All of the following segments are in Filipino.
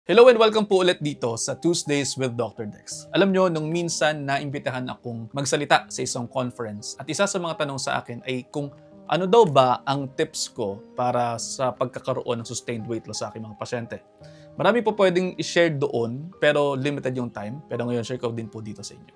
Hello and welcome po ulit dito sa Tuesdays with Dr. Dex. Alam nyo, nung minsan naimbitahan akong magsalita sa isang conference at isa sa mga tanong sa akin ay kung ano daw ba ang tips ko para sa pagkakaroon ng sustained weight loss sa aking mga pasyente. Marami po pwedeng i-share doon pero limited yung time. Pero ngayon share ko din po dito sa inyo.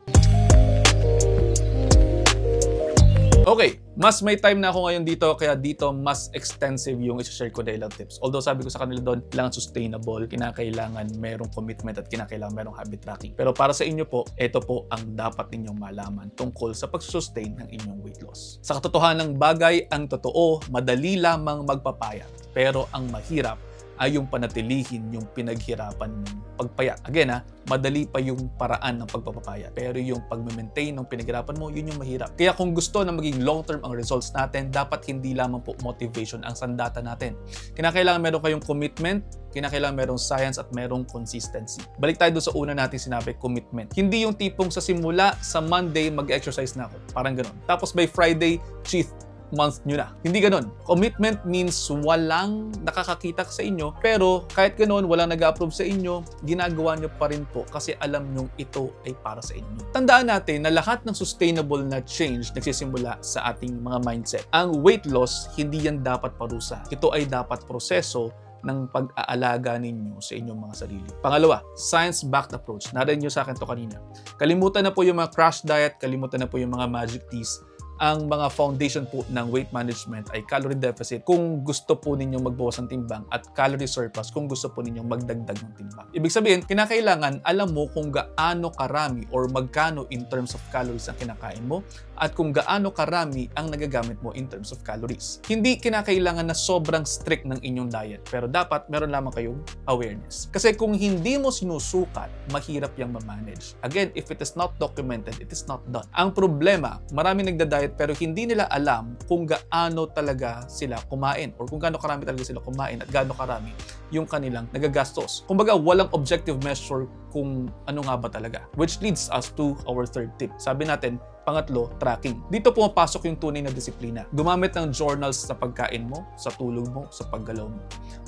Okay, mas may time na ako ngayon dito kaya dito mas extensive yung i-share ko na ilang tips. Although sabi ko sa kanila doon, kailangan sustainable, kinakailangan merong commitment at kinakailangan merong habit tracking. Pero para sa inyo po, ito po ang dapat ninyong malaman tungkol sa pagsustain ng inyong weight loss. Sa katotohanan ng bagay, ang totoo, madali lamang magpapayat. Pero ang mahirap ay yung panatilihin yung pinaghirapan mong pagpayat. Again madali pa yung paraan ng pagpapapayat. Pero yung pag-maintain ng pinaghirapan mo, yun yung mahirap. Kaya kung gusto na maging long-term ang results natin, dapat hindi lamang po motivation ang sandata natin. Kinakailangan meron kayong commitment, kinakailangan merong science at merong consistency. Balik tayo doon sa una natin sinabi, commitment. Hindi yung tipong sa simula, sa Monday, mag-exercise na ako. Parang ganun. Tapos by Friday, cheat month nyo na. Hindi ganun. Commitment means walang nakakakita sa inyo, pero kahit ganun, walang nag-approve sa inyo, ginagawa nyo pa rin po kasi alam nyo ito ay para sa inyo. Tandaan natin na lahat ng sustainable na change nagsisimula sa ating mga mindset. Ang weight loss, hindi yan dapat parusa. Ito ay dapat proseso ng pag-aalaga ninyo sa inyong mga sarili. Pangalawa, science-backed approach. Narinig nyo sa akin to kanina. Kalimutan na po yung mga crash diet, kalimutan na po yung mga magic teas. Ang mga foundation po ng weight management ay calorie deficit kung gusto po ninyong magbawas ng timbang at calorie surplus kung gusto po ninyong magdagdag ng timbang. Ibig sabihin, kinakailangan alam mo kung gaano karami or magkano in terms of calories ang kinakain mo at kung gaano karami ang nagagamit mo in terms of calories. Hindi kinakailangan na sobrang strict ng inyong diet pero dapat meron lamang kayong awareness. Kasi kung hindi mo sinusukat, mahirap yung ma-manage. Again, if it is not documented, it is not done. Ang problema, marami nagda-diet pero hindi nila alam kung gaano talaga sila kumain or kung gaano karami talaga sila kumain at gaano karami yung kanilang nagagastos. Kumbaga, walang objective measure kung ano nga ba talaga. Which leads us to our third tip. Sabi natin, pangatlo, tracking. Dito pumapasok yung tunay na disiplina. Gumamit ng journals sa pagkain mo, sa tulog mo, sa paggalaw mo.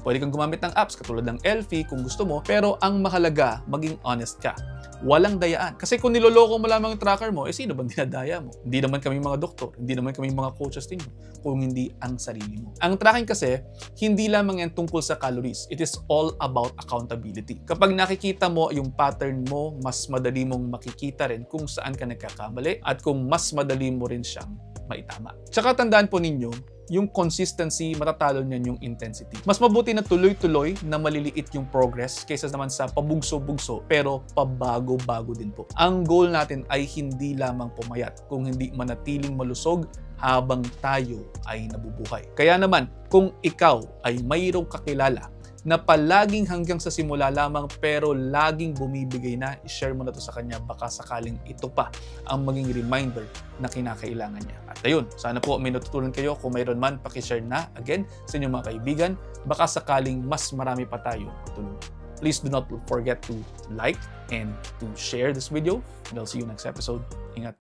Pwede kang gumamit ng apps katulad ng Elfie kung gusto mo, pero ang mahalaga, maging honest ka. Walang dayaan. Kasi kung niloloko mo lamang yung tracker mo, sino bang dinadaya mo? Hindi naman kami mga doktor, hindi naman kami mga coaches ninyo, kung hindi ang sarili mo. Ang tracking kasi, hindi lamang yan tungkol sa calories. It is all about accountability. Kapag nakikita mo yung pattern mo, mas madali mong makikita rin kung saan ka nagkakamali at kung mas madali mo rin siyang maitama. Tsaka tandaan po ninyo, yung consistency, matatalo niyan yung intensity. Mas mabuti na tuloy-tuloy na maliliit yung progress kaysa naman sa pabugso-bugso pero pabago-bago din po. Ang goal natin ay hindi lamang pumayat kung hindi manatiling malusog habang tayo ay nabubuhay. Kaya naman, kung ikaw ay mayroong kakilala na palaging hanggang sa simula lamang pero laging bumibigay na, i-share mo na to sa kanya, baka sakaling ito pa ang maging reminder na kinakailangan niya. At ayun, sana po may natutunan kayo. Kung mayroon man, pakishare na again sa inyong mga kaibigan, baka sakaling mas marami pa tayo tulungan. Please do not forget to like and to share this video and I'll see you next episode. Ingat!